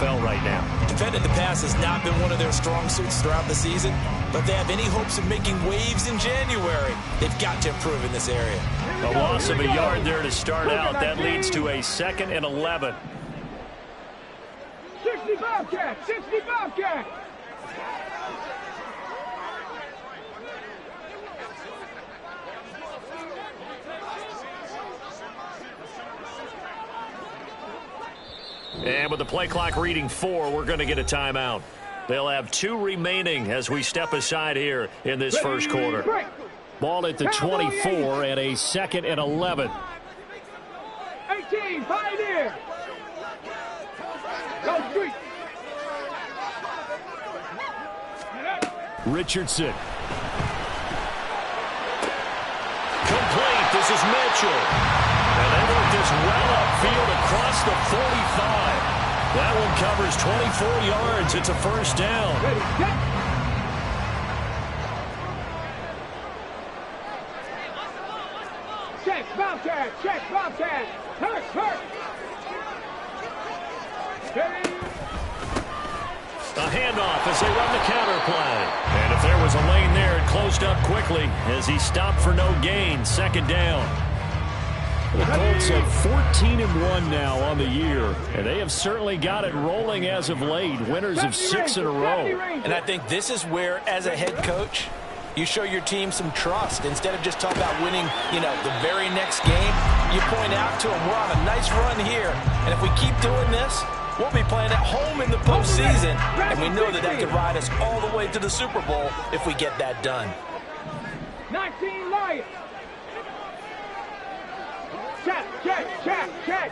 NFL right now. Defending the pass has not been one of their strong suits throughout the season, but if they have any hopes of making waves in January, they've got to improve in this area. A loss of a yard there to start out. That leads to a 2nd and 11. 60 Bobcat! 60 Bobcat! And with the play clock reading 4, we're going to get a timeout. They'll have 2 remaining as we step aside here in this first quarter. Ball at the 24 and a 2nd and 11. 18, Pioneer! Go street! Richardson. Complete. This is Mitchell. And they work this well upfield across the 45. That one covers 24 yards. It's a first down. Ready, set! Check, Bobcat! Check, Bobcat! Hurt, hurt! A handoff as they run the counter play. And if there was a lane there, it closed up quickly as he stopped for no gain. 2nd down. The Colts have 14-1 now on the year, and they have certainly got it rolling as of late. Winners of 6 in a row. And I think this is where, as a head coach, you show your team some trust. Instead of just talking about winning, the very next game, you point out to them, we're on a nice run here, and if we keep doing this, we'll be playing at home in the postseason, and we know that could ride us all the way to the Super Bowl if we get that done. 19 Lions! Check, check, check, check!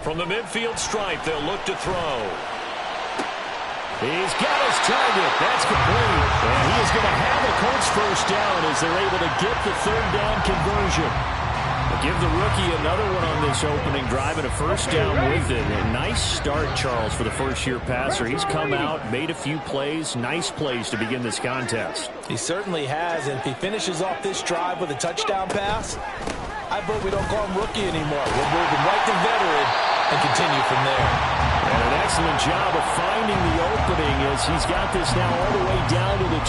From the midfield stripe, they'll look to throw. He's got his target. That's complete. And he is going to have the Colts first down as they're able to get the 3rd down conversion. Give the rookie another one on this opening drive and a first down with it. A nice start, Charles, for the first-year passer. He's come out, made a few plays, nice plays to begin this contest. He certainly has, and if he finishes off this drive with a touchdown pass, I vote we don't call him rookie anymore. We'll move him right to veteran and continue from there. And an excellent job of finding the opening as he's got this now all the way down to the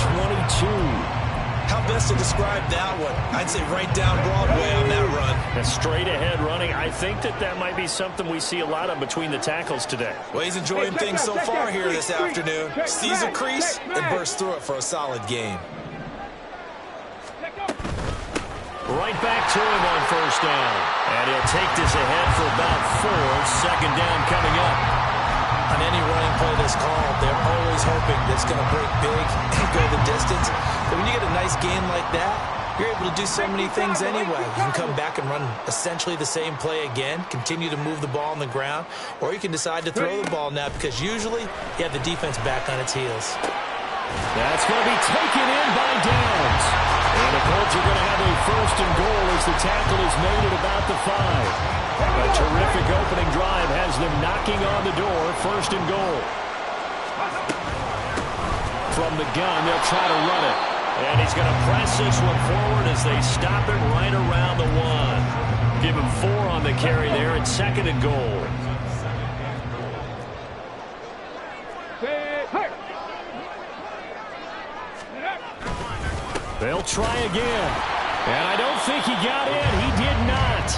22. How best to describe that one? I'd say right down Broadway on that run. And straight ahead running. I think that might be something we see a lot of between the tackles today. Well, he's enjoying things so far here this afternoon. Sees a crease and bursts through it for a solid game. Right back to him on first down. And he'll take this ahead for about 4. 2nd down coming up. On any running play that's called, they're always hoping that it's going to break big and go the distance. But when you get a nice gain like that, you're able to do so many things anyway. You can come back and run essentially the same play again, continue to move the ball on the ground, or you can decide to throw the ball now because usually you have the defense back on its heels. That's going to be taken in by Downs. And the Colts are going to have a 1st and goal as the tackle is made at about the 5. A terrific opening drive has them knocking on the door. 1st and goal. From the gun, they'll try to run it. And he's going to press this one forward as they stop it right around the 1. Give him 4 on the carry there at 2nd and goal. They'll try again. And I don't think he got in. He did not.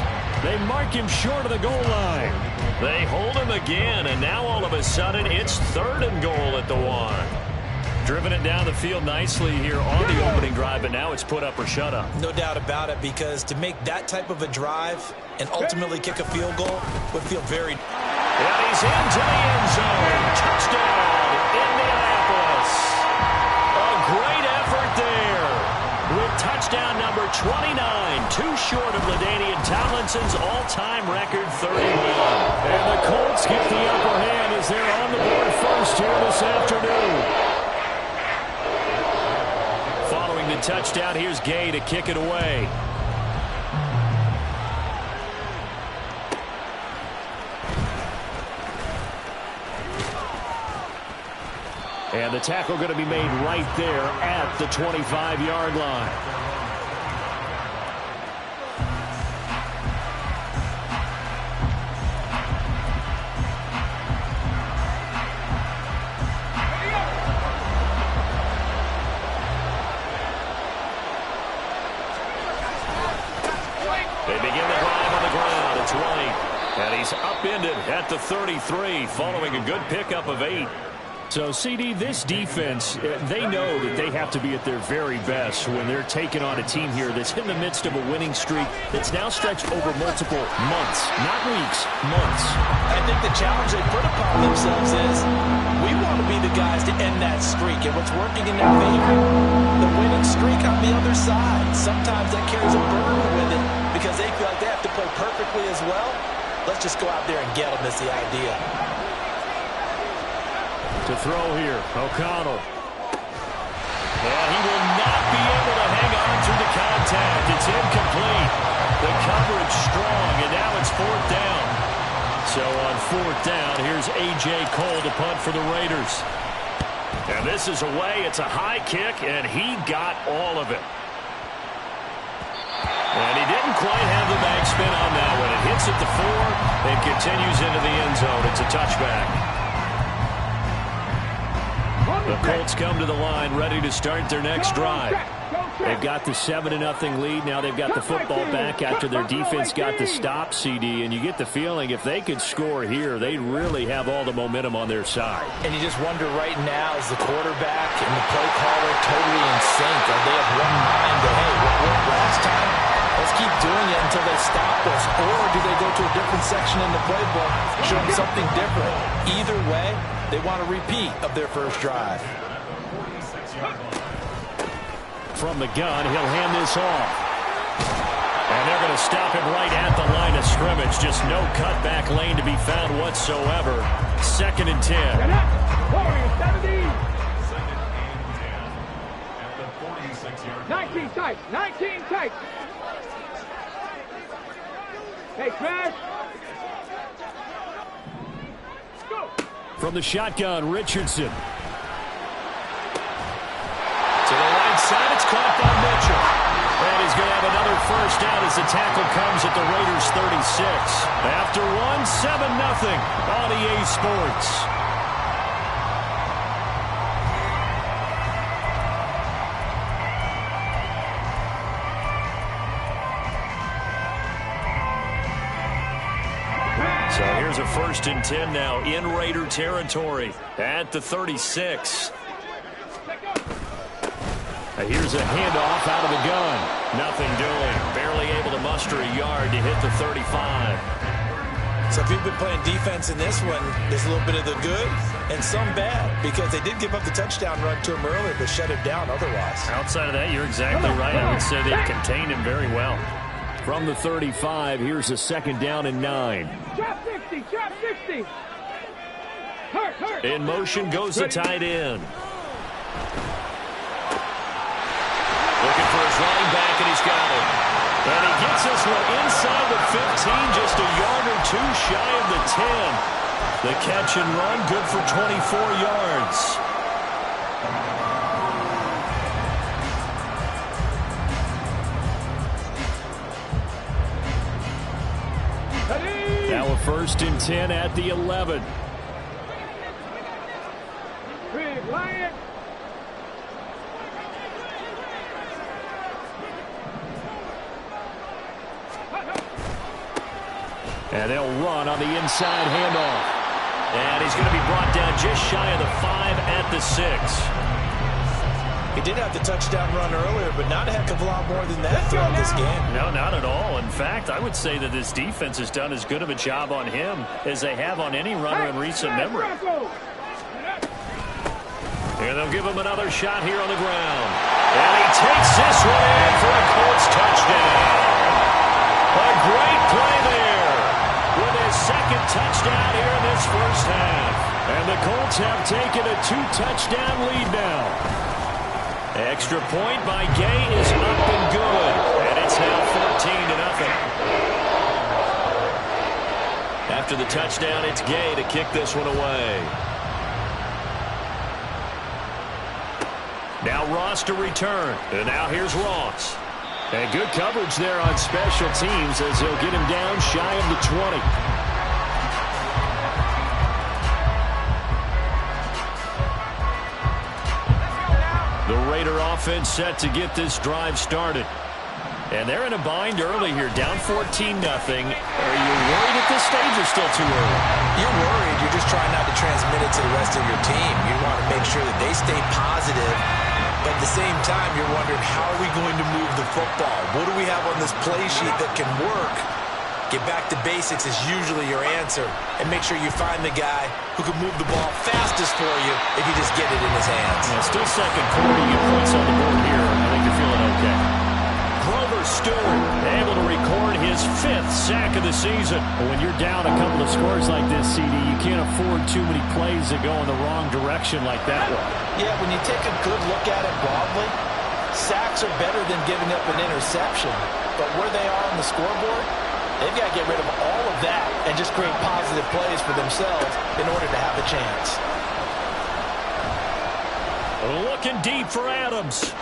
They mark him short of the goal line. They hold him again, and now all of a sudden it's 3rd and goal at the 1. Driven it down the field nicely here on the opening drive, but now it's put up or shut up. No doubt about it, because to make that type of a drive and ultimately kick a field goal would feel very... And he's into the end zone. Touchdown, Indianapolis. A great effort there. With touchdown number 29, too short of LaDainian Tomlinson's all-time record 31. And the Colts get the upper hand as they're on the board first here this afternoon. Following the touchdown, here's Gay to kick it away. And the tackle going to be made right there at the 25-yard line. upended at the 33 following a good pickup of 8. So, CD, this defense, they know that they have to be at their very best when they're taking on a team here that's in the midst of a winning streak that's now stretched over multiple months, not weeks, months. I think the challenge they put upon themselves is we want to be the guys to end that streak, and what's working in their favor, the winning streak on the other side. Sometimes that carries a burden with it because they feel like they have to play perfectly as well. Let's just go out there and get them is the idea. To throw here, O'Connell. And he will not be able to hang on through the contact. It's incomplete. The coverage strong, and now it's 4th down. So on 4th down, here's A.J. Cole to punt for the Raiders. And this is away. It's a high kick, and he got all of it. And he didn't quite have the backspin on that one. It hits at the 4 and continues into the end zone. It's a touchback. The Colts come to the line ready to start their next drive. They've got the 7-0 lead. Now they've got the football back after their defense got the stop, CD. And you get the feeling if they could score here, they really have all the momentum on their side. And you just wonder right now, is the quarterback and the play caller totally in sync? Are they of one mind that, hey, what worked last time? Let's keep doing it until they stop us. Or do they go to a different section in the playbook, showing something different? Either way, they want a repeat of their first drive. From the gun, he'll hand this off. And they're going to stop him right at the line of scrimmage. Just no cutback lane to be found whatsoever. 2nd and 10. 19 tight. 19 tight. Hey, Crash. Go. From the shotgun, Richardson. To the right side, it's caught by Mitchell. And he's going to have another first down as the tackle comes at the Raiders 36. After one, 7-0 on EA Sports. So here's a 1st and 10 now in Raider territory at the 36. Here's a handoff out of the gun. Nothing doing. Barely able to muster a yard to hit the 35. So if you've been playing defense in this one, there's a little bit of the good and some bad because they did give up the touchdown run to him earlier but shut him down otherwise. Outside of that, you're exactly right. I would say they've contained him very well. From the 35, here's a 2nd down and 9. Trap 60. Trap 60. Hurt. In motion goes the tight end. Looking for his running back, and he's got it. And he gets this one inside the 15, just a yard or two shy of the 10. The catch and run, good for 24 yards. Now a 1st and 10 at the 11. Big Lion. And they'll run on the inside handoff. And he's going to be brought down just shy of the 5 at the 6. He did have the touchdown run earlier, but not a heck of a lot more than that throughout this game. No, not at all. In fact, I would say that this defense has done as good of a job on him as they have on any runner in recent memory. And they'll give him another shot here on the ground. And he takes this one in for a Colts touchdown. A great play there with his 2nd touchdown here in this first half. And the Colts have taken a 2-touchdown lead now. Extra point by Gay is up and good. And it's now 14-0. After the touchdown, it's Gay to kick this one away. Now Ross to return. And now here's Ross. And good coverage there on special teams as they'll get him down shy of the 20. The Raider offense set to get this drive started. And they're in a bind early here, down 14-0. Are you worried at this stage or still too early? You're worried. You're just trying not to transmit it to the rest of your team. You want to make sure that they stay positive. But at the same time, you're wondering, how are we going to move the football? What do we have on this play sheet that can work? Get back to basics is usually your answer. And make sure you find the guy who can move the ball fastest for you if you just get it in his hands. Yeah, still second quarter. You get points on the board here. I think you're feeling okay. Grover Stewart able to record his 5th sack of the season. But when you're down a couple of scores like this, CD, you can't afford too many plays that go in the wrong direction like that one. Yeah, when you take a good look at it broadly, sacks are better than giving up an interception. But where they are on the scoreboard, they've got to get rid of all of that and just create positive plays for themselves in order to have a chance. Looking deep for Adams.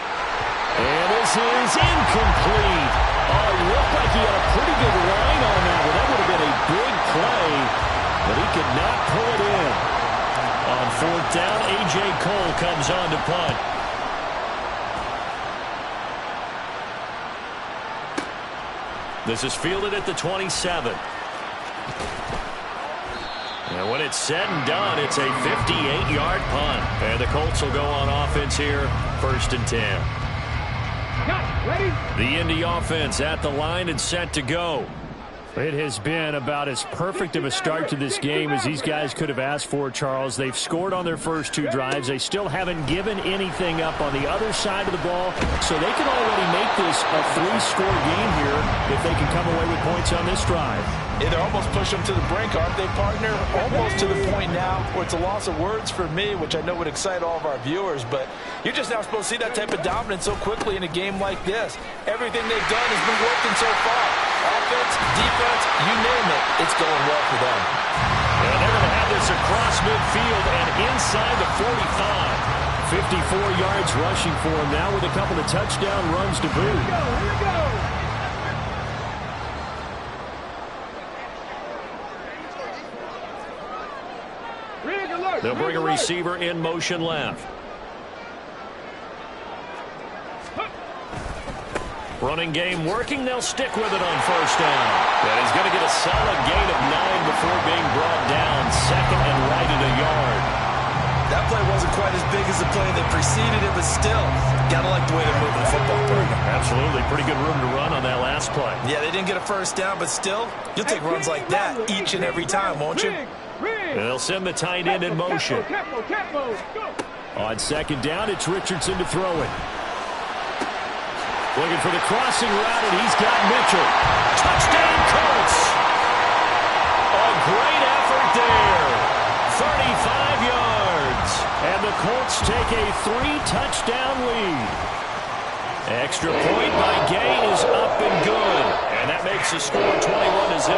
And this is incomplete. Oh, it looked like he had a pretty good line on that one. That would have been a big play, but he could not pull it in. On 4th down, A.J. Cole comes on to punt. This is fielded at the 27. And when it's said and done, it's a 58-yard punt. And the Colts will go on offense here, 1st and 10. Ready? The Indy offense at the line and set to go. It has been about as perfect of a start to this game as these guys could have asked for, Charles. They've scored on their first 2 drives. They still haven't given anything up on the other side of the ball, so they can already make this a 3-score game here if they can come away with points on this drive. Yeah, they're almost pushing them to the brink, aren't they, partner? Almost to the point now where it's a loss of words for me, which I know would excite all of our viewers, but you're just now supposed to see that type of dominance so quickly in a game like this. Everything they've done has been working so far. Offense, defense, you name it, it's going well for them. And they're going to have this across midfield and inside the 45. 54 yards rushing for him now with a couple of touchdown runs to boot. Here we go. They'll bring a receiver in motion left. Running game working. They'll stick with it on 1st down. And he's going to get a solid gain of 9 before being brought down. 2nd and right at a yard. That play wasn't quite as big as the play that preceded it, but still, got to like the way they're moving the football program. Absolutely. Pretty good room to run on that last play. Yeah, they didn't get a 1st down, but still, you'll take runs like that each and every time, won't you? And they'll send the tight end in motion. On 2nd down, it's Richardson to throw it. Looking for the crossing route, and he's got Mitchell. Touchdown, Colts! A great effort there. 35 yards. And the Colts take a 3-touchdown lead. Extra point by Gay is up and good. And that makes the score 21-0.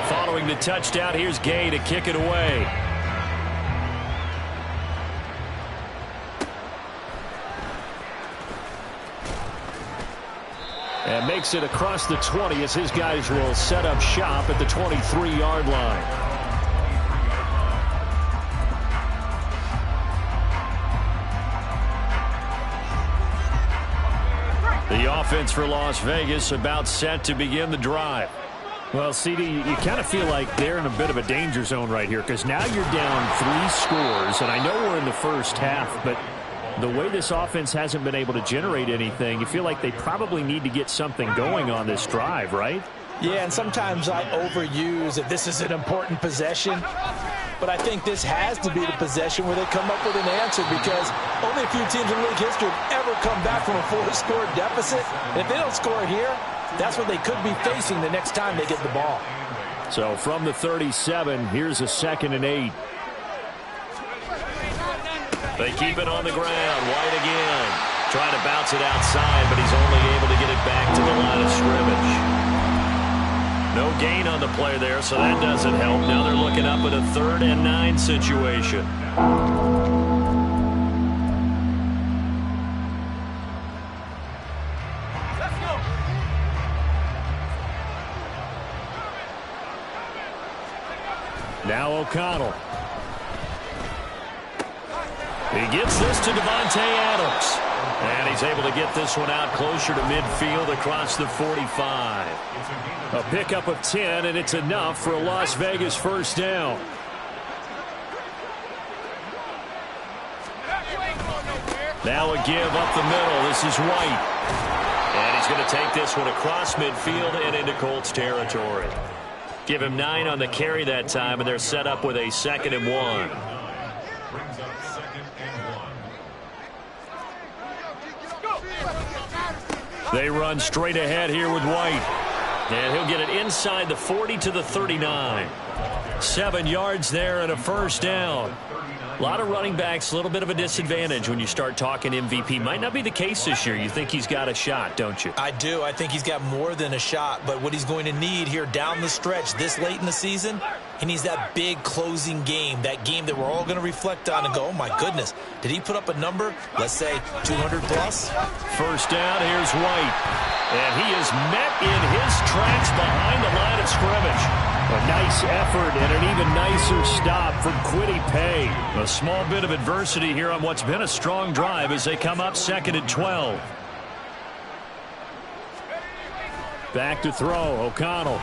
Following the touchdown, here's Gay to kick it away. And makes it across the 20 as his guys will set up shop at the 23-yard line. The offense for Las Vegas about set to begin the drive. Well, CD, you kind of feel like they're in a bit of a danger zone right here because now you're down 3 scores, and I know we're in the first half, but the way this offense hasn't been able to generate anything, you feel like they probably need to get something going on this drive, right? Yeah, and sometimes I overuse that this is an important possession, but I think this has to be the possession where they come up with an answer because only a few teams in league history have ever come back from a 4-score deficit. And if they don't score here, that's what they could be facing the next time they get the ball. So from the 37, here's a 2nd and 8. They keep it on the ground. White again. Trying to bounce it outside, but he's only able to get it back to the line of scrimmage. No gain on the play there, so that doesn't help. Now they're looking up at a 3rd and 9 situation. Let's go. Now O'Connell. He gets this to Devontae Adams. And he's able to get this one out closer to midfield across the 45. A pickup of 10, and it's enough for a Las Vegas first down. Now a give up the middle. This is White. And he's going to take this one across midfield and into Colts territory. Give him 9 on the carry that time, and they're set up with a 2nd and 1. They run straight ahead here with White. And he'll get it inside the 40 to the 39. 7 yards there and a first down. A lot of running backs, a little bit of a disadvantage when you start talking MVP. Might not be the case this year. You think he's got a shot, don't you? I do. I think he's got more than a shot. But what he's going to need here down the stretch this late in the season, he needs that big closing game, that game that we're all going to reflect on and go, oh, my goodness, did he put up a number, let's say 200 plus? First down, here's White. And he is met in his tracks behind the line of scrimmage. A nice effort and an even nicer stop from Kwity Paye. A small bit of adversity here on what's been a strong drive as they come up 2nd and 12. Back to throw, O'Connell.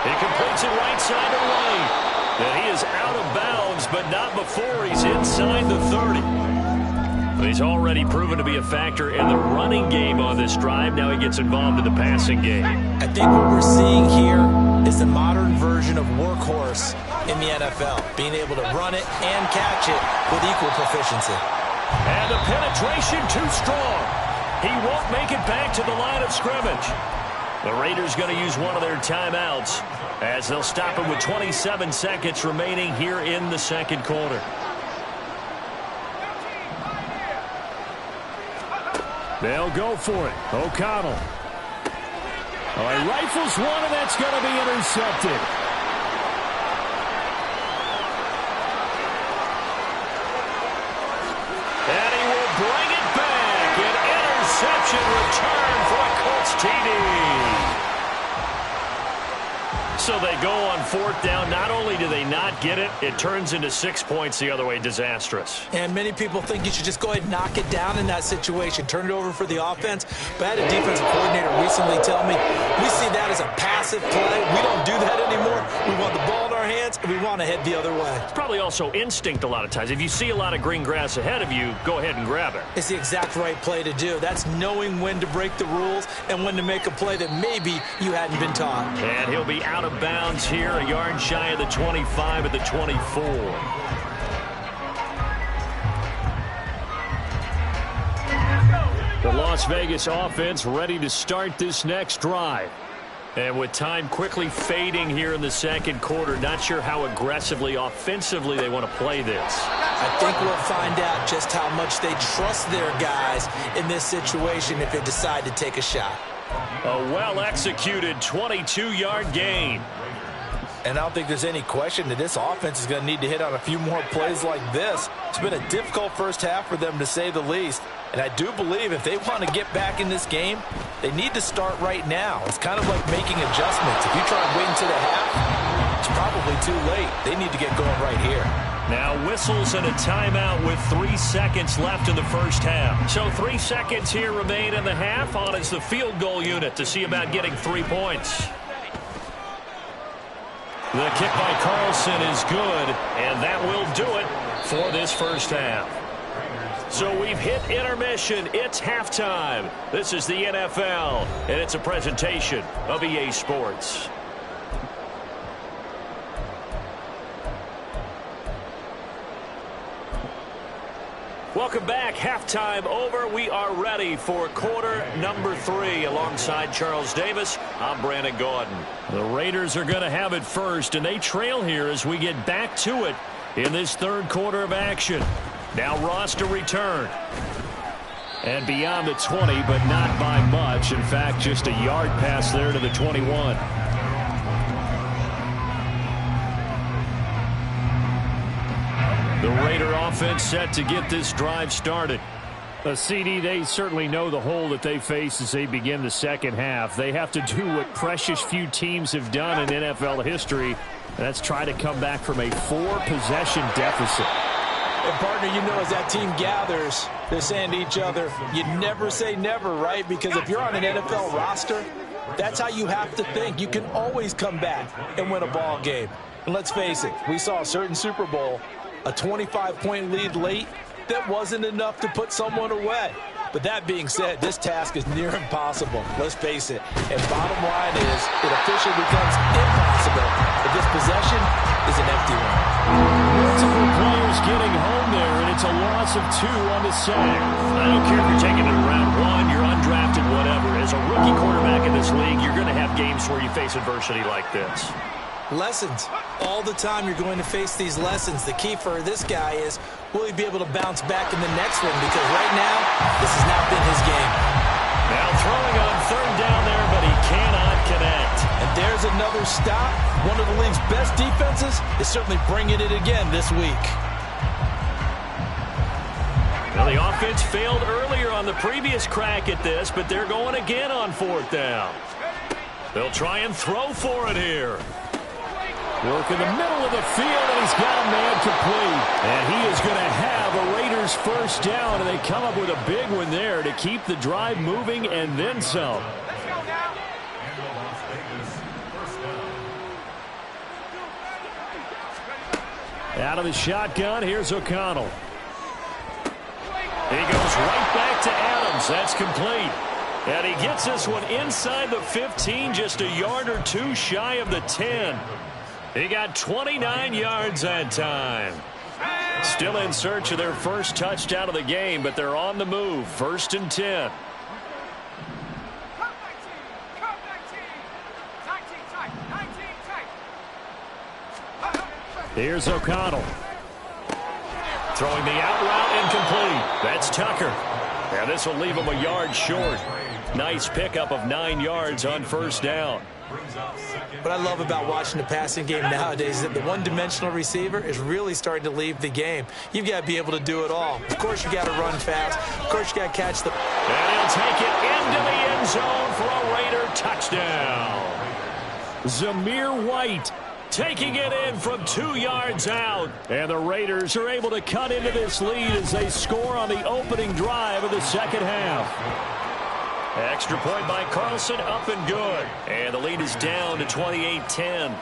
He completes it right side of the lane. And he is out of bounds, but not before he's inside the 30. He's already proven to be a factor in the running game on this drive. Now he gets involved in the passing game. I think what we're seeing here is the modern version of workhorse in the NFL, being able to run it and catch it with equal proficiency. And the penetration too strong. He won't make it back to the line of scrimmage. The Raiders going to use one of their timeouts as they'll stop him with 27 seconds remaining here in the 2nd quarter. They'll go for it. O'Connell. Rifles one, and that's going to be intercepted. And he will bring it back. An interception return for a Colts TD. So they go on 4th down. Not only do they not get it, it turns into 6 points the other way. Disastrous. And many people think you should just go ahead and knock it down in that situation. Turn it over for the offense. But I had a defensive coordinator recently tell me, we see that as a passive play. We don't do that anymore. We want the ball in our hands, and we want to head the other way. It's probably also instinct a lot of times. If you see a lot of green grass ahead of you, go ahead and grab it. It's the exact right play to do. That's knowing when to break the rules and when to make a play that maybe you hadn't been taught. And he'll be out of bounds here, a yard shy of the 25 at the 24. The Las Vegas offense ready to start this next drive. And with time quickly fading here in the 2nd quarter, not sure how aggressively, offensively they want to play this. I think we'll find out just how much they trust their guys in this situation if they decide to take a shot. A well-executed 22-yard gain. And I don't think there's any question that this offense is going to need to hit on a few more plays like this. It's been a difficult first half for them, to say the least. And I do believe if they want to get back in this game, they need to start right now. It's kind of like making adjustments. If you try and wait until the half, it's probably too late. They need to get going right here. Now whistles and a timeout with 3 seconds left in the first half. So 3 seconds here remain in the half. On is the field goal unit to see about getting 3 points. The kick by Carlson is good, and that will do it for this first half. So we've hit intermission. It's halftime. This is the NFL, and it's a presentation of EA Sports. Welcome back. Halftime over. We are ready for quarter number 3. Alongside Charles Davis, I'm Brandon Gordon. The Raiders are going to have it first, and they trail here as we get back to it in this 3rd quarter of action. Now Ross to return. And beyond the 20, but not by much. In fact, just a yard pass there to the 21. The Raider offense set to get this drive started. CD, they certainly know the hole that they face as they begin the second half. They have to do what precious few teams have done in NFL history, Let's try to come back from a 4-possession deficit. And partner, you know, as that team gathers, they're saying to each other, you never say never, right? Because if you're on an NFL roster, that's how you have to think. You can always come back and win a ball game. And let's face it, we saw a certain Super Bowl, a 25-point lead late, that wasn't enough to put someone away. But that being said, this task is near impossible. Let's face it. And bottom line is, it officially becomes impossible if this possession is an empty one. Multiple players getting home there, and it's a loss of 2 on the sack. I don't care if you're taking it in round 1, you're undrafted, whatever. As a rookie quarterback in this league, you're going to have games where you face adversity like this. Lessons. All the time you're going to face these lessons. The key for this guy is, will he be able to bounce back in the next one? Because right now, this has not been his game. Now throwing on 3rd down there, but he cannot connect. And there's another stop. One of the league's best defenses is certainly bringing it again this week. Well, the offense failed earlier on the previous crack at this, but they're going again on 4th down. They'll try and throw for it here. Work in the middle of the field, and he's got a man complete. And he is going to have a Raiders 1st down, and they come up with a big one there to keep the drive moving and then some. Out of the shotgun, here's O'Connell. He goes right back to Adams. That's complete. And he gets this one inside the 15, just a yard or 2 shy of the 10. He got 29 yards that time. Still in search of their first touchdown of the game, but they're on the move. 1st and 10. Here's O'Connell. Throwing the out route incomplete. That's Tucker. And this will leave him a yard short. Nice pickup of 9 yards on 1st down. What I love about watching the passing game nowadays is that the one-dimensional receiver is really starting to leave the game. You've got to be able to do it all. Of course, you got to run fast. Of course, you got to catch the... And he'll take it into the end zone for a Raider touchdown. Zamir White taking it in from 2 yards out. And the Raiders are able to cut into this lead as they score on the opening drive of the 2nd half. Extra point by Carlson, up and good. And the lead is down to 28-10.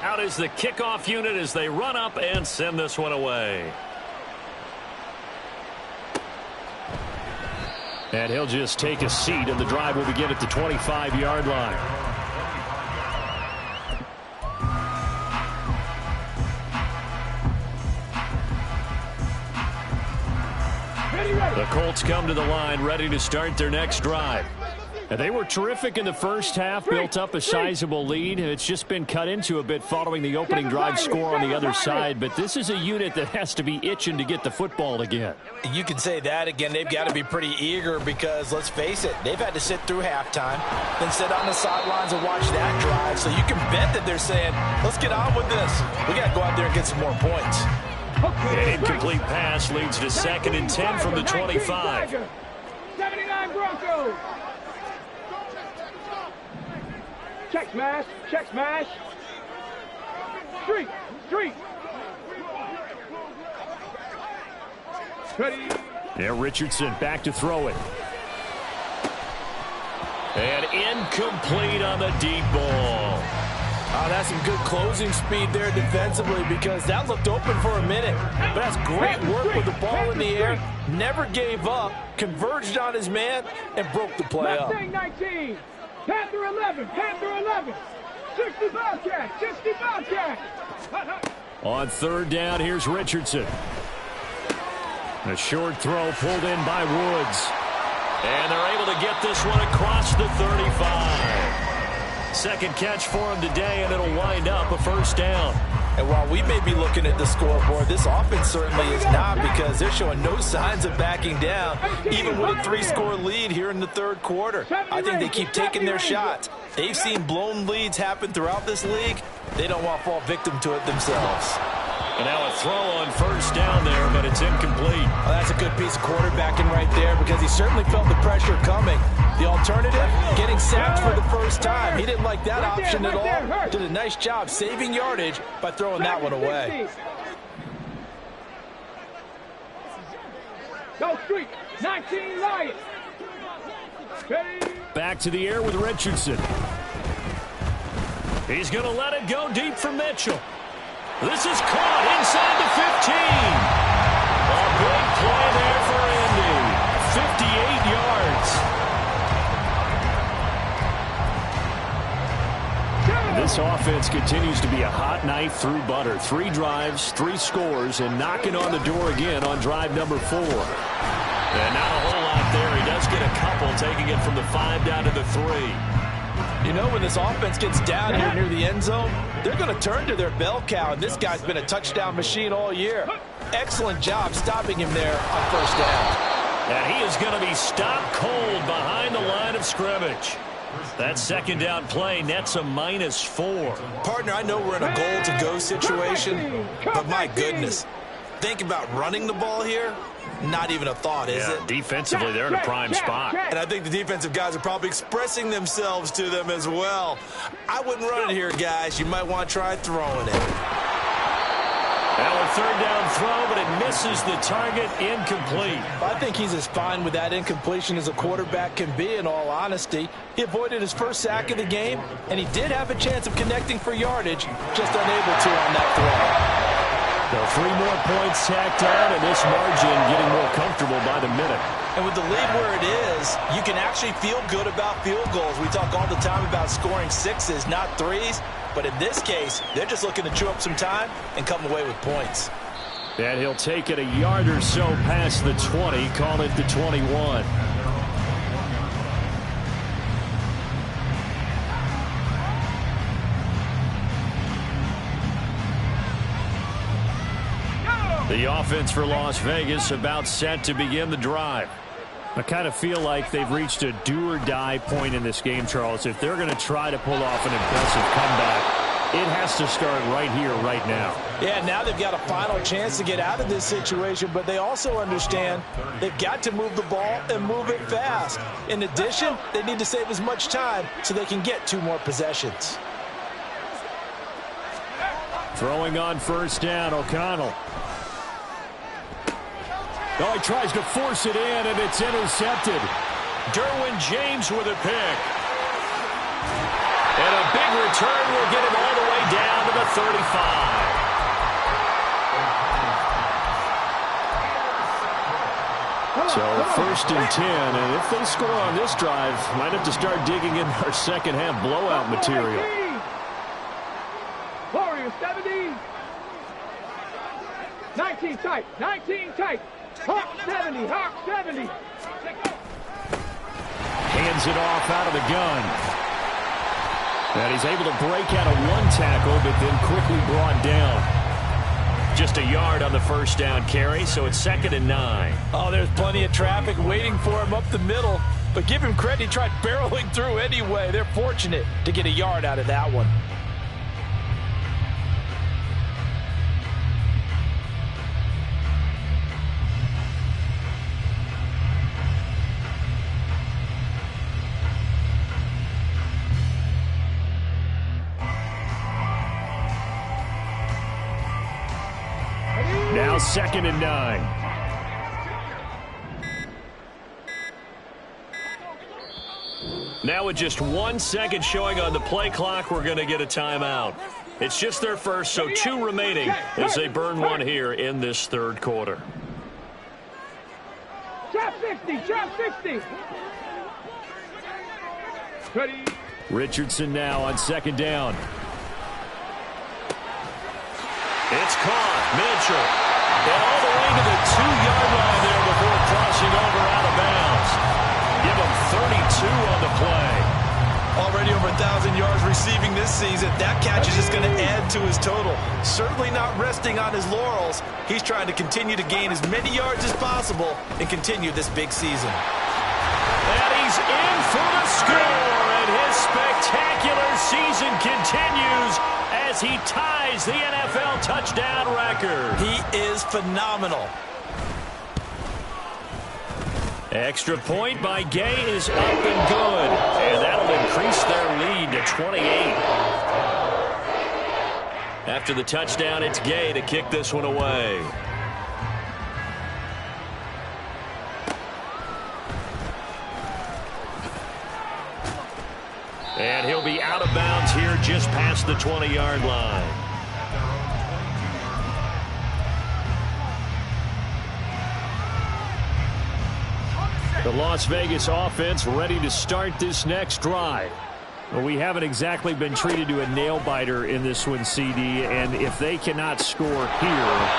Out is the kickoff unit as they run up and send this one away. And he'll just take a seat, and the drive will begin at the 25-yard line. The Colts come to the line, ready to start their next drive. And they were terrific in the first half, built up a sizable lead. It's just been cut into a bit following the opening drive score on the other side. But this is a unit that has to be itching to get the football again. You can say that again. They've got to be pretty eager because, let's face it, they've had to sit through halftime, then sit on the sidelines and watch that drive. So you can bet that they're saying, let's get on with this. We got to go out there and get some more points. An incomplete pass leads to 2nd and 10 from the 25. 79 Broncos. Check smash. Check smash. Street. Street. Ready. Yeah, Richardson back to throw it. And incomplete on the deep ball. Oh, that's some good closing speed there defensively because that looked open for a minute. But that's great work with the ball in the air. Never gave up, converged on his man, and broke the play up. Mustang 19. Panther 11. Panther 11. 60 Bobcat. 60 Bobcat. On 3rd down, here's Richardson. A short throw pulled in by Woods. And they're able to get this one across the 35. Second catch for him today, and it'll wind up a 1st down. And while we may be looking at the scoreboard, this offense certainly is not because they're showing no signs of backing down, even with a 3-score lead here in the 3rd quarter. I think they keep taking their shots. They've seen blown leads happen throughout this league. They don't want to fall victim to it themselves. And now a throw on first down there, but it's incomplete. Well, that's a good piece of quarterbacking right there because he certainly felt the pressure coming. The alternative, getting sacked for the first time. He didn't like that option at all. Did a nice job saving yardage by throwing that one away. Go street, 19 Lions. Back to the air with Richardson. He's going to let it go deep for Mitchell. This is caught inside the 15. A big play there for Indy. 58 yards. This offense continues to be a hot knife through butter. 3 drives, 3 scores, and knocking on the door again on drive number 4. And not a whole lot there. He does get a couple, taking it from the 5 down to the 3. You know, when this offense gets down here near the end zone, they're going to turn to their bell cow, and this guy's been a touchdown machine all year. Excellent job stopping him there on first down. And he is going to be stopped cold behind the line of scrimmage. That second down play nets a -4. Partner, I know we're in a goal-to-go situation, but my goodness, think about running the ball here. Not even a thought, is it? Defensively, they're in a prime spot. And I think the defensive guys are probably expressing themselves to them as well. I wouldn't run it here, guys. You might want to try throwing it. Now a third down throw, but it misses the target, incomplete. I think he's as fine with that incompletion as a quarterback can be, in all honesty. He avoided his first sack of the game, and he did have a chance of connecting for yardage, just unable to on that throw. So 3 more points tacked on, and this margin getting more comfortable by the minute. And with the lead where it is, you can actually feel good about field goals. We talk all the time about scoring 6s, not 3s. But in this case, they're just looking to chew up some time and come away with points. And he'll take it a yard or so past the 20, call it the 21. The offense for Las Vegas about set to begin the drive. I kind of feel like they've reached a do-or-die point in this game, Charles. If they're going to try to pull off an impressive comeback, it has to start right here, right now. Yeah, now they've got a final chance to get out of this situation, but they also understand they've got to move the ball and move it fast. In addition, they need to save as much time so they can get 2 more possessions. Throwing on first down, O'Connell. Oh, he tries to force it in, and it's intercepted. Derwin James with a pick. And a big return will get him all the way down to the 35. So 1st and 10, and if they score on this drive, might have to start digging in our second half blowout material. Warriors 70. 19 tight, 19 tight. Hawk 70, Hawk 70. Hands it off out of the gun. And he's able to break out of 1 tackle, but then quickly brought down. Just a yard on the first down carry, so it's 2nd and 9. Oh, there's plenty of traffic waiting for him up the middle. But give him credit, he tried barreling through anyway. They're fortunate to get a yard out of that one. Now 2nd and 9. Now with just 1 second showing on the play clock, we're going to get a timeout. It's just their first, so 2 remaining as they burn 1 here in this 3rd quarter. Drop 60, drop 60. Ready. Richardson now on 2nd down. It's caught. Mitchell. And all the way to the 2-yard line there before crossing over out of bounds. Give him 32 on the play. Already over 1,000 yards receiving this season. That catch is just going to add to his total. Certainly not resting on his laurels. He's trying to continue to gain as many yards as possible and continue this big season. And he's in for the score, and his spectacular season continues as he ties the NFL touchdown record. He is phenomenal. Extra point by Gay is up and good, and that'll increase their lead to 28. After the touchdown, it's Gay to kick this one away. And he'll be out of bounds here just past the 20-yard line. The Las Vegas offense ready to start this next drive. Well, we haven't exactly been treated to a nail-biter in this one, CD, and if they cannot score here,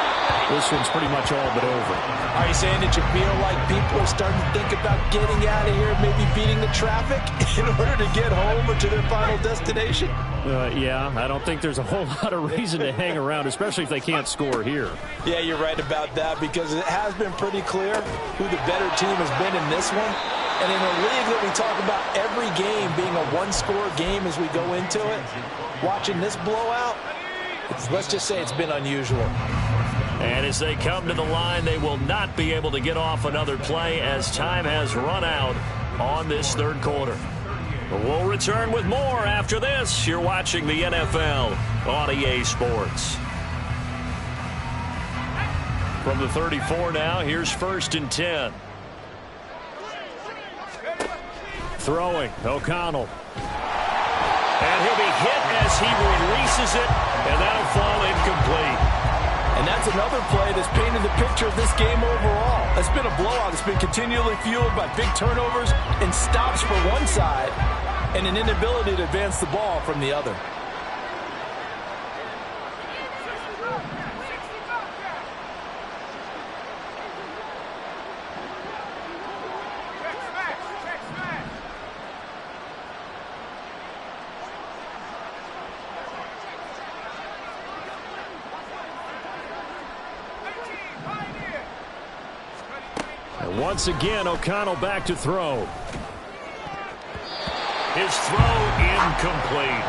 this one's pretty much all but over. Are you saying that you feel like people are starting to think about getting out of here, maybe beating the traffic in order to get home or to their final destination? Yeah, I don't think there's a whole lot of reason to hang around, especially if they can't score here. Yeah, you're right about that, because it has been pretty clear who the better team has been in this one. And in a league that we talk about every game being a one-score game as we go into it, watching this blowout, let's just say it's been unusual. And as they come to the line, they will not be able to get off another play as time has run out on this third quarter. We'll return with more after this. You're watching the NFL on EA Sports. From the 34 now, here's 1st and 10. Throwing, O'Connell. And he'll be hit as he releases it, and that'll fall incomplete. And that's another play that's painted the picture of this game overall. It's been a blowout. It's been continually fueled by big turnovers and stops for one side and an inability to advance the ball from the other. Once again, O'Connell back to throw. His throw incomplete.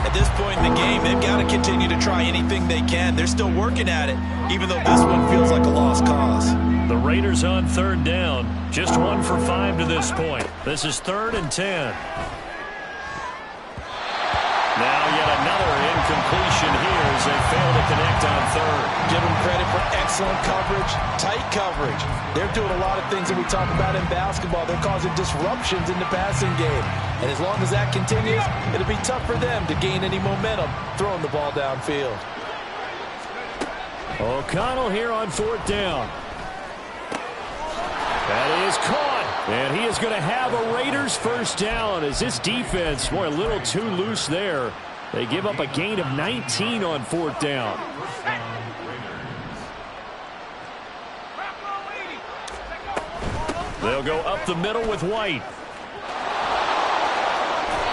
At this point in the game, they've got to continue to try anything they can. They're still working at it, even though this one feels like a lost cause. The Raiders on 3rd down. Just 1 for 5 to this point. This is 3rd and 10. Now yet another incompletion here as they fail to connect on 3rd. Give them credit for excellent coverage, tight coverage. They're doing a lot of things that we talk about in basketball. They're causing disruptions in the passing game. And as long as that continues, it'll be tough for them to gain any momentum throwing the ball downfield. O'Connell here on 4th down. That is caught. And he is going to have a Raiders first down as this defense, boy, a little too loose there. They give up a gain of 19 on 4th down. They'll go up the middle with White.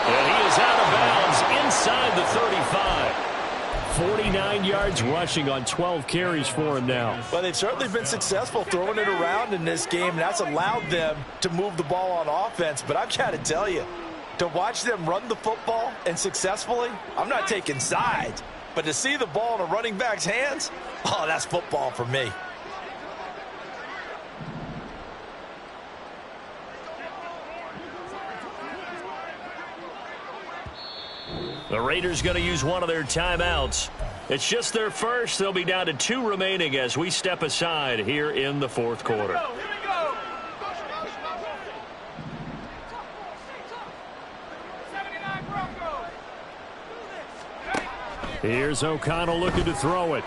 And he is out of bounds inside the 35. 49 yards rushing on 12 carries for him now. Well, they've certainly been successful throwing it around in this game, and that's allowed them to move the ball on offense. But I've got to tell you, to watch them run the football and successfully, I'm not taking sides, but to see the ball in a running back's hands, oh, that's football for me. The Raiders going to use one of their timeouts. It's just their first. They'll be down to 2 remaining as we step aside here in the 4th quarter. Here's O'Connell looking to throw it.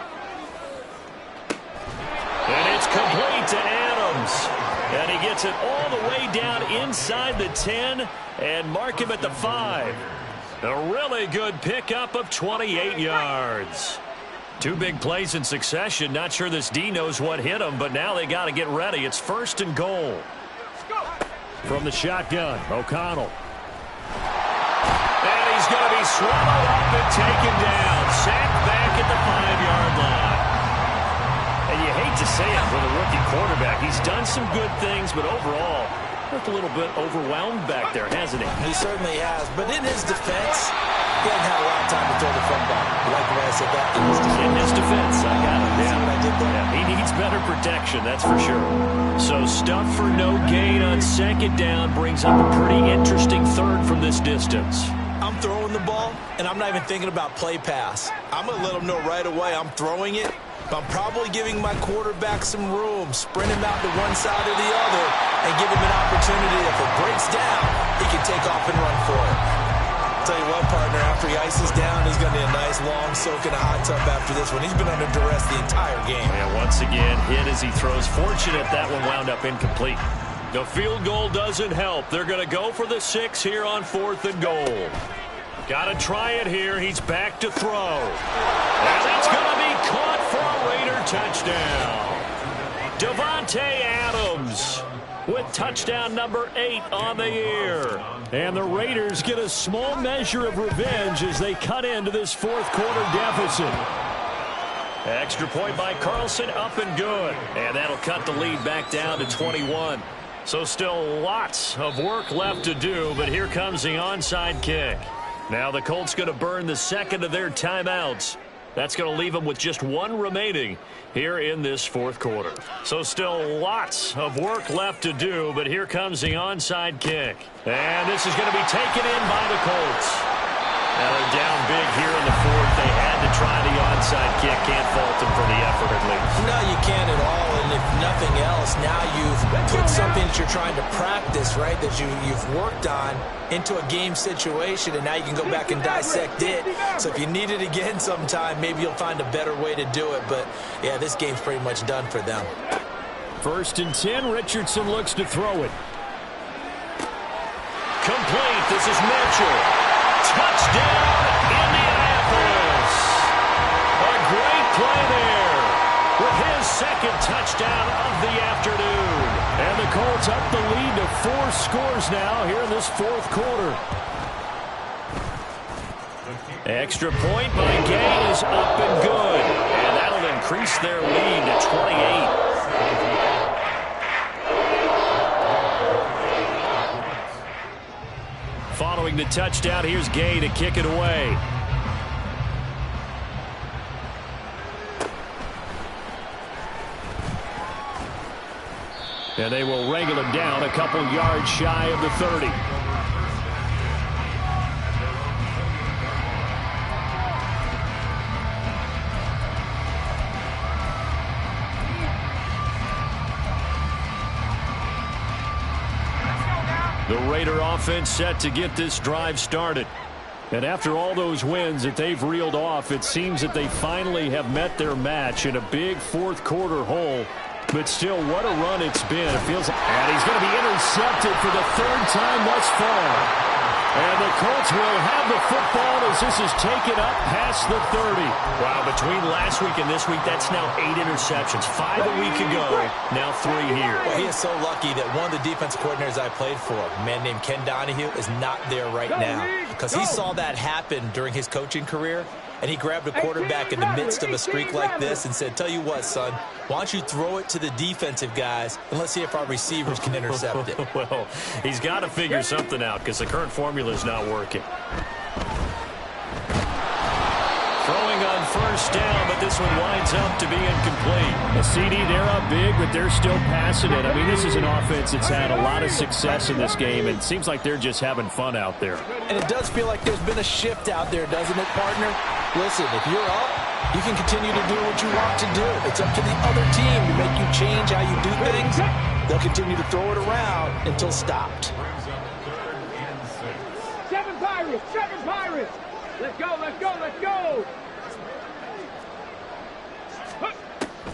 And it's complete to Adams. And he gets it all the way down inside the 10 and mark him at the 5. A really good pickup of 28 yards. 2 big plays in succession. Not sure this D knows what hit him, but now they got to get ready. It's 1st and goal. From the shotgun, O'Connell. And he's going to be swallowed up and taken down. Sacked back at the 5-yard line. And you hate to say it for the rookie quarterback. He's done some good things, but overall, Looked a little bit overwhelmed back there, hasn't he? He certainly has. But in his defense, he hasn't had a lot of time to throw the football. You like the way I said that? In his defense, I got it. See what I did there? Yeah, he needs better protection, that's for sure. So stuff for no gain on second down brings up a pretty interesting third from this distance. I'm throwing the ball, and I'm not even thinking about play pass. I'm going to let them know right away I'm throwing it, but I'm probably giving my quarterback some room, sprint him out to one side or the other, and give him an opportunity. If it breaks down, he can take off and run for it. Tell you what, partner, after he ices down, he's going to be a nice long soak in a hot tub after this one. He's been under duress the entire game. And once again, hit as he throws. Fortunate that one wound up incomplete. The field goal doesn't help. They're going to go for the 6 here on 4th and goal. Got to try it here. He's back to throw. And it's going to be caught for a Raider touchdown. Davante Adams with touchdown number 8 on the year. And the Raiders get a small measure of revenge as they cut into this 4th quarter deficit. Extra point by Carlson, up and good. And that'll cut the lead back down to 21. So still lots of work left to do, but here comes the onside kick. Now the Colts going to burn the second of their timeouts. That's going to leave them with just 1 remaining here in this 4th quarter. So still lots of work left to do, but here comes the onside kick. And this is going to be taken in by the Colts. Now they're down big here in the 4th. They had to try the onside kick. Can't fault them for the effort at least. No, you can't at all. And if nothing else, now you've put something that you're trying to practice, right, that you've worked on into a game situation, and now you can go back and dissect it. So if you need it again sometime, maybe you'll find a better way to do it. But, yeah, this game's pretty much done for them. 1st and 10. Richardson looks to throw it. Complete. This is Mitchell. Touchdown, Indianapolis. A great play there with his 2nd touchdown of the afternoon. And the Colts up the lead to 4 scores now here in this 4th quarter. Extra point by Gay is up and good. And that'll increase their lead to 28. Following the touchdown, here's Gay to kick it away. And they will wrangle him down a couple yards shy of the 30. The Raider offense set to get this drive started. And after all those wins that they've reeled off, it seems that they finally have met their match in a big 4th quarter hole. But still, what a run it's been. It feels, and he's going to be intercepted for the 3rd time thus far. And the Colts will have the football as this is taken up past the 30. Wow, between last week and this week, that's now 8 interceptions. 5 a week ago, now 3 here. Well, he is so lucky that one of the defense coordinators I played for, a man named Ken Donahue, is not there right now. Because he saw that happen during his coaching career, and he grabbed a quarterback in the midst of a streak like this and said, tell you what, son, why don't you throw it to the defensive guys, and let's see if our receivers can intercept it. Well, he's got to figure something out because the current formula is not working. Throwing on 1st down, but this one winds up to be incomplete. A CD, they're up big, but they're still passing it. I mean, this is an offense that's had a lot of success in this game, and it seems like they're just having fun out there. And it does feel like there's been a shift out there, doesn't it, partner? Listen, if you're up, you can continue to do what you want to do. It's up to the other team to make you change how you do things. They'll continue to throw it around until stopped. 7 Pirates! 7 Pirates! Let's go, let's go, let's go!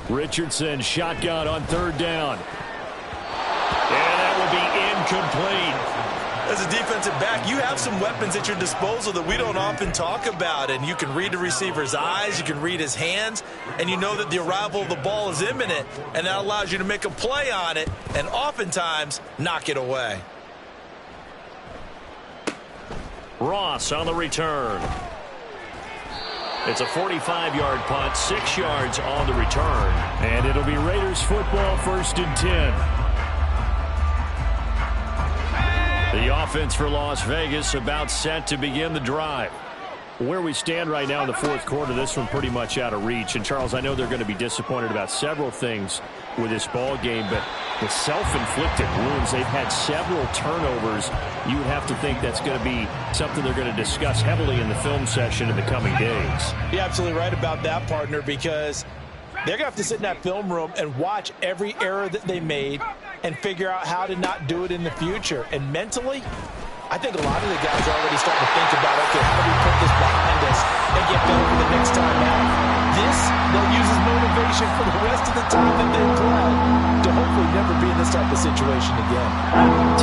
Richardson shotgun on 3rd down. And that will be incomplete. As a defensive back, you have some weapons at your disposal that we don't often talk about. And you can read the receiver's eyes, you can read his hands, and you know that the arrival of the ball is imminent, and that allows you to make a play on it and oftentimes knock it away. Ross on the return. It's a 45-yard punt, 6 yards on the return. And it'll be Raiders football, 1st and 10. The offense for Las Vegas about set to begin the drive. Where we stand right now in the fourth quarter, this one pretty much out of reach. And, Charles, I know they're going to be disappointed about several things with this ball game, but the self-inflicted wounds, they've had several turnovers. You would have to think that's going to be something they're going to discuss heavily in the film session in the coming days. You're absolutely right about that, partner, because they're going to have to sit in that film room and watch every error that they made and figure out how to not do it in the future. And mentally, I think a lot of the guys are already starting to think about, okay, how do we put this behind us and get better for the next time out? This, they'll use as motivation for the rest of the time that they play to hopefully never be in this type of situation again.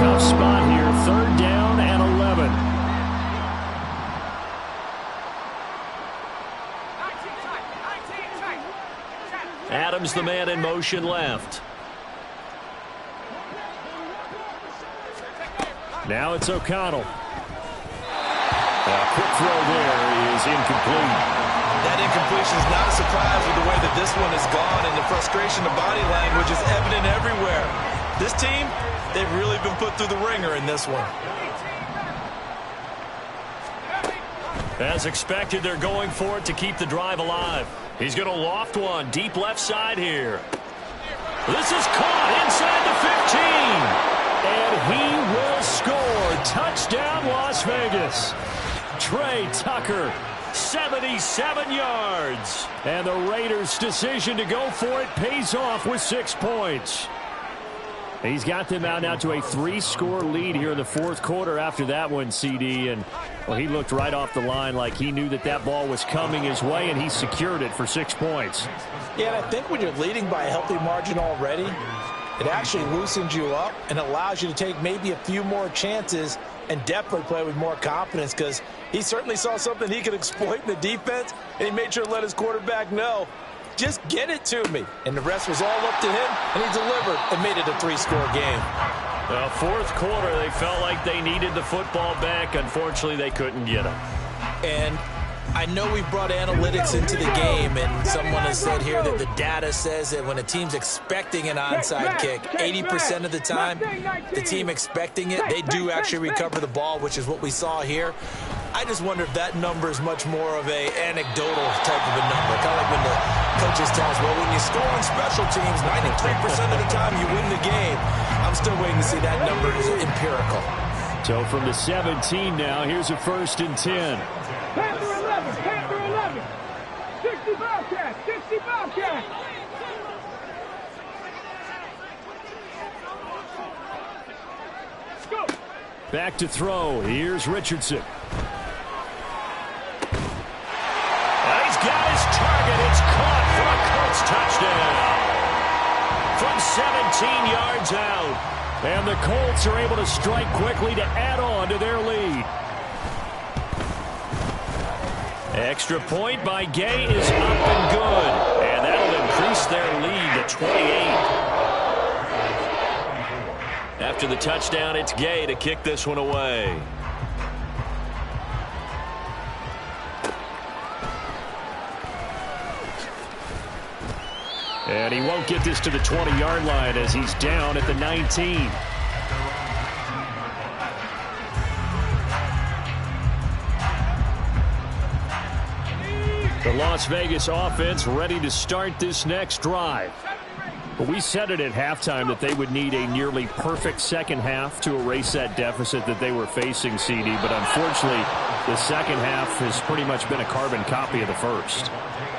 Tough spot here, 3rd down and 11. Adams, the man in motion left. Now it's O'Connell. A quick throw there is incomplete. That incompletion is not a surprise with the way that this one has gone, and the frustration of body language is evident everywhere. This team, they've really been put through the ringer in this one. As expected, they're going for it to keep the drive alive. He's going to loft one deep left side here. This is caught inside the 15. And he will score. Touchdown, Las Vegas. Trey Tucker, 77 yards. And the Raiders' decision to go for it pays off with 6 points. He's got them out now to a 3-score lead here in the fourth quarter after that one, CD. And, well, he looked right off the line like he knew that that ball was coming his way, and he secured it for 6 points. Yeah, and I think when you're leading by a healthy margin already, it actually loosens you up and allows you to take maybe a few more chances and definitely play with more confidence, because he certainly saw something he could exploit in the defense, and he made sure to let his quarterback know, just get it to me. And the rest was all up to him, and he delivered and made it a 3-score game. Well, fourth quarter, they felt like they needed the football back. Unfortunately, they couldn't get it. And I know we brought analytics into the game, and someone has said here that the data says that when a team's expecting an onside kick, 80% of the time, the team expecting it, they do actually recover the ball, which is what we saw here. I just wonder if that number is much more of a anecdotal type of a number. Kind of like when the coaches tell us, well, when you score on special teams, 93% of the time you win the game. I'm still waiting to see that number is empirical. So from the 17 now, here's a 1st and 10. Panther 11, Panther 11. 60 Bobcats, 60 Bobcats. Go. Back to throw. Here's Richardson. He's got his target. It's caught for a Colts touchdown. From 17 yards out. And the Colts are able to strike quickly to add on to their lead. Extra point by Gay is up and good. And that'll increase their lead to 28. After the touchdown, it's Gay to kick this one away. And he won't get this to the 20-yard line as he's down at the 19. The Las Vegas offense ready to start this next drive. But we said it at halftime that they would need a nearly perfect second half to erase that deficit that they were facing, CD. But unfortunately, the second half has pretty much been a carbon copy of the first.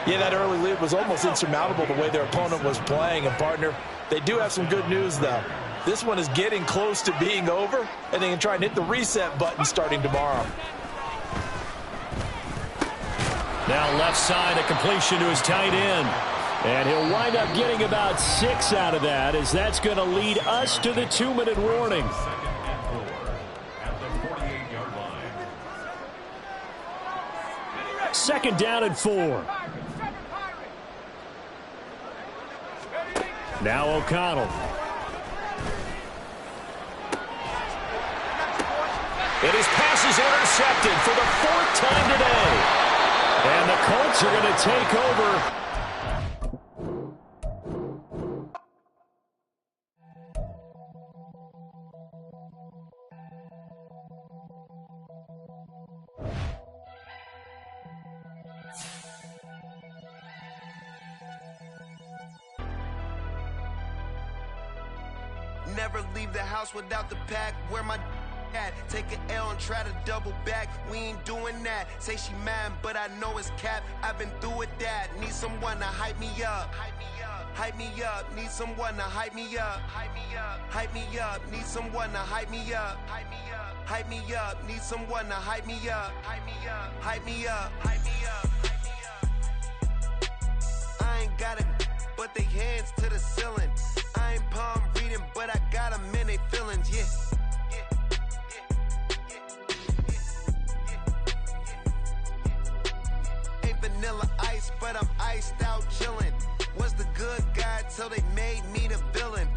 Yeah, that early lead was almost insurmountable the way their opponent was playing. And, partner, they do have some good news, though. This one is getting close to being over, and they can try and hit the reset button starting tomorrow. Now left side, a completion to his tight end. And he'll wind up getting about 6 out of that, as that's going to lead us to the 2-minute warning. Second down and 4. Now O'Connell. And his pass is intercepted for the 4th time today. And the Colts are going to take over. Never leave the house without the pack. Where my at? Take an L and try to double back. We ain't doing that. Say she mad, but I know it's cap. I've been through with that. Need someone to hype me up. Hype me up. Need someone to hype me up. Hype me up. Hype me up. Need someone to hype me up. Hype me up. Hype me up. Need someone to hype me up. Hype me up. Hype me up. Hype me up. I ain't got it, but they hands to the ceiling. I ain't palm reading, but I got them in they feelings, yeah. Ain't vanilla ice, but I'm iced out chillin'. Was the good guy till they made me the villain.